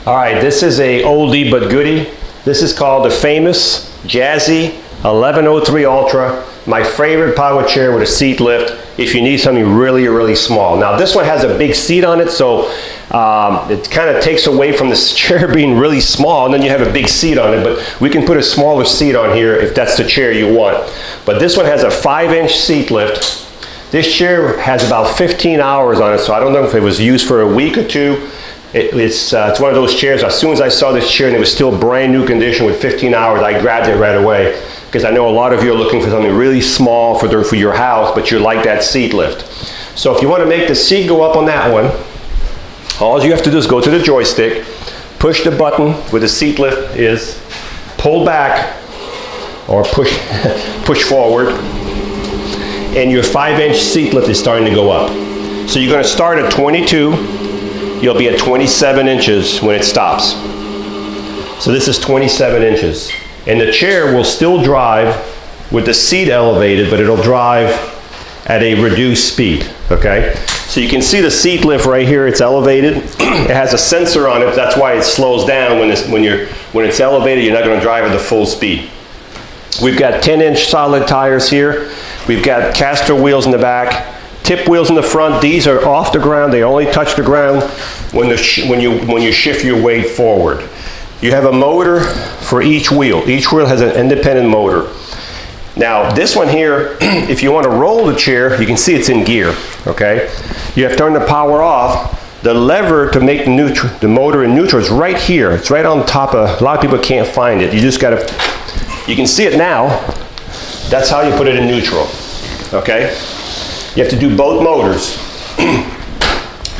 All right, this is a oldie but goodie. This is called the famous Jazzy 1103 Ultra. My favorite power chair with a seat lift if you need something really, really small. Now this one has a big seat on it, so it kind of takes away from this chair being really small, and then you have a big seat on it, but we can put a smaller seat on here if that's the chair you want. But this one has a 5-inch seat lift. This chair has about 15 hours on it, so I don't know if it was used for a week or two. It's one of those chairs, as soon as I saw this chair and it was still brand new condition with 15 hours, I grabbed it right away. Because I know a lot of you are looking for something really small for your house, but you like that seat lift. So if you want to make the seat go up on that one, all you have to do is go to the joystick, push the button where the seat lift is, pull back, or push forward, and your 5-inch seat lift is starting to go up. So you're going to start at 22. You'll be at 27 inches when it stops. So this is 27 inches. And the chair will still drive with the seat elevated, but it'll drive at a reduced speed, okay? So you can see the seat lift right here, it's elevated. It has a sensor on it, that's why it slows down when it's elevated. You're not gonna drive at the full speed. We've got 10-inch solid tires here. We've got caster wheels in the back. Tip wheels in the front. These are off the ground. They only touch the ground when you shift your weight forward. You have a motor for each wheel. Each wheel has an independent motor. Now this one here, if you want to roll the chair, you can see it's in gear, okay? You have to turn the power off. The lever to make the motor in neutral is right here. It's right on top of, a lot of people can't find it. You just gotta, you can see it now. That's how you put it in neutral, okay? You have to do both motors.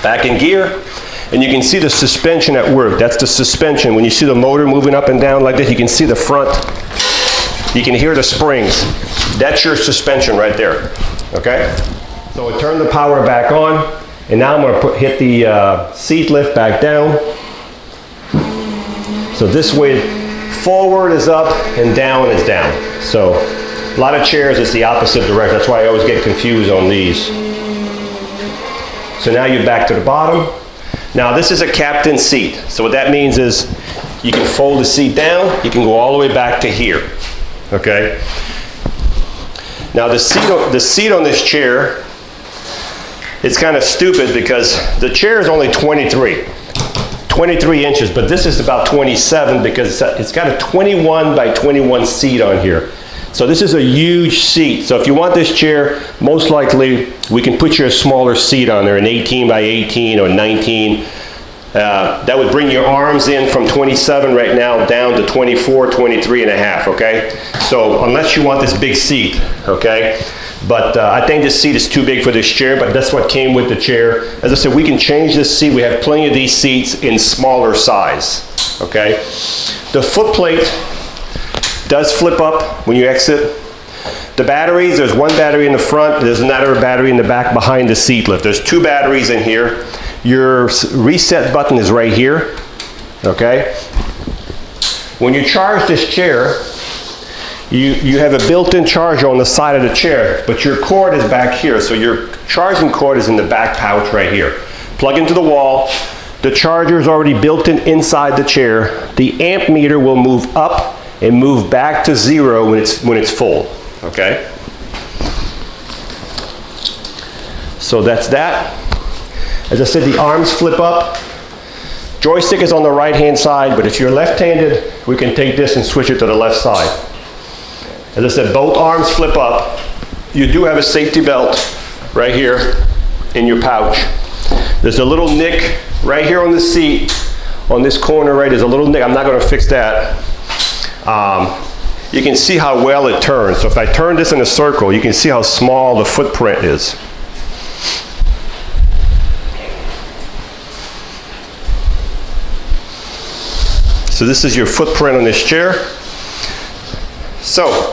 Back in gear, and you can see the suspension at work. That's the suspension. When you see the motor moving up and down like this, you can see the front. You can hear the springs. That's your suspension right there, okay? So I turn the power back on, and now I'm gonna hit the seat lift back down. So this way, forward is up and down is down. So a lot of chairs, it's the opposite direction. That's why I always get confused on these. So now you're back to the bottom. Now this is a captain seat. So what that means is you can fold the seat down, you can go all the way back to here, okay? Now the seat on this chair, it's kind of stupid because the chair is only 23 inches, but this is about 27 because it's got a 21 by 21 seat on here. So this is a huge seat. So if you want this chair, most likely we can put you a smaller seat on there, an 18 by 18 or 19. That would bring your arms in from 27 right now down to 24, 23 and a half, okay? So unless you want this big seat, okay? But I think this seat is too big for this chair, but that's what came with the chair. As I said, we can change this seat. We have plenty of these seats in smaller size, okay? The foot plate does flip up when you exit. The batteries, there's one battery in the front, there's another battery in the back behind the seat lift. There's 2 batteries in here. Your reset button is right here, okay? When you charge this chair, you have a built-in charger on the side of the chair, but your cord is back here, so your charging cord is in the back pouch right here. Plug into the wall. The charger is already built in inside the chair. The amp meter will move up and move back to 0 when it's full, okay? So that's that. As I said, the arms flip up. Joystick is on the right-hand side, but if you're left-handed, we can take this and switch it to the left side. As I said, both arms flip up. You do have a safety belt right here in your pouch. There's a little nick right here on the seat. On this corner, right, there's a little nick. I'm not gonna fix that. You can see how well it turns. So if I turn this in a circle, you can see how small the footprint is. So this is your footprint on this chair. So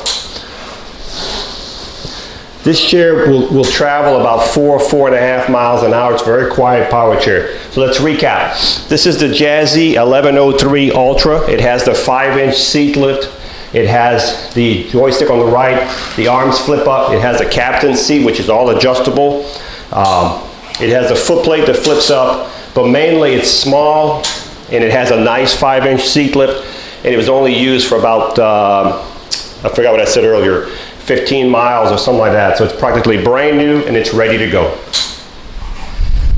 this chair will travel about 4.5 miles an hour. It's a very quiet power chair. So let's recap. This is the Jazzy 1103 Ultra. It has the 5-inch seat lift. It has the joystick on the right. The arms flip up. It has a captain seat, which is all adjustable. It has a foot plate that flips up, but mainly it's small and it has a nice 5-inch seat lift, and it was only used for about, I forgot what I said earlier, 15 miles or something like that. So it's practically brand new and it's ready to go.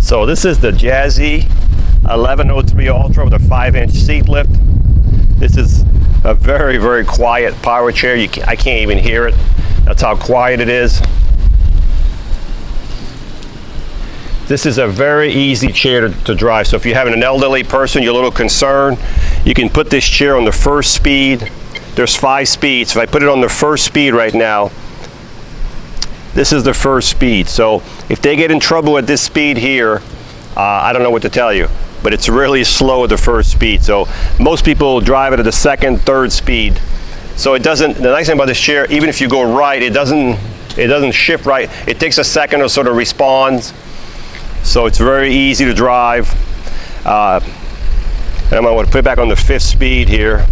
So this is the Jazzy 1103 Ultra with a 5-inch seat lift. This is a very, very quiet power chair. I can't even hear it. That's how quiet it is. This is a very easy chair to drive. So if you're having an elderly person, you're a little concerned, you can put this chair on the first speed. There's 5 speeds. If I put it on the first speed right now, this is the first speed. So if they get in trouble at this speed here, I don't know what to tell you, but it's really slow at the first speed. So most people drive it at the second, third speed. So it doesn't, the nice thing about this chair, even if you go right, it doesn't shift right. It takes a second or so to respond. So it's very easy to drive. And I'm going to put it back on the 5th speed here.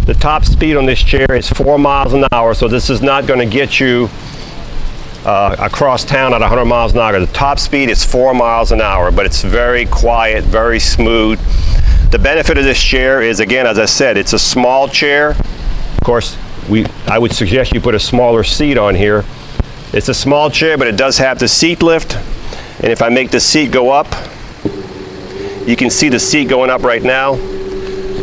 The top speed on this chair is 4 miles an hour, so this is not going to get you across town at 100 miles an hour. The top speed is 4 miles an hour, but it's very quiet, very smooth. The benefit of this chair is, again, as I said, it's a small chair. Of course, I would suggest you put a smaller seat on here. It's a small chair, but it does have the seat lift. And if I make the seat go up, you can see the seat going up right now.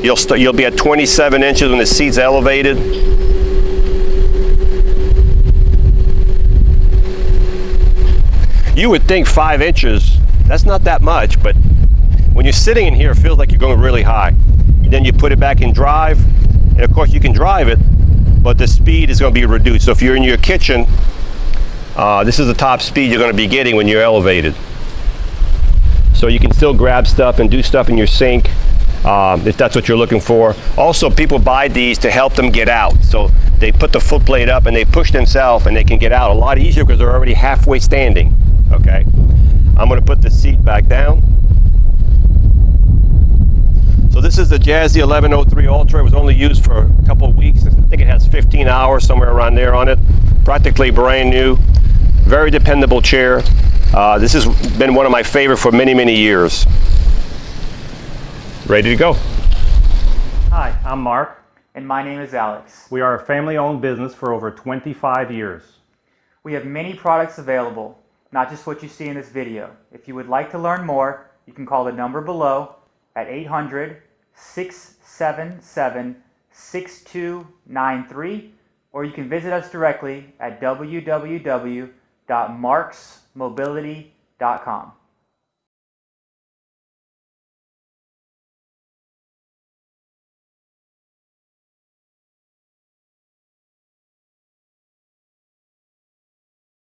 You'll be at 27 inches when the seat's elevated. You would think 5 inches, that's not that much, but when you're sitting in here, it feels like you're going really high. Then you put it back in drive, and of course you can drive it, but the speed is going to be reduced. So if you're in your kitchen, this is the top speed you're going to be getting when you're elevated. So you can still grab stuff and do stuff in your sink. If that's what you're looking for. Also, people buy these to help them get out. So they put the foot plate up and they push themselves and they can get out a lot easier because they're already halfway standing. Okay, I'm going to put the seat back down. So this is the Jazzy 1103 Ultra. It was only used for a couple of weeks. I think it has 15 hours, somewhere around there on it. Practically brand new. Very dependable chair. This has been one of my favorite for many, many years. Ready to go. Hi, I'm Mark. And my name is Alex. We are a family-owned business for over 25 years. We have many products available, not just what you see in this video. If you would like to learn more, you can call the number below at 800-677-6293, or you can visit us directly at www.marcsmobility.com.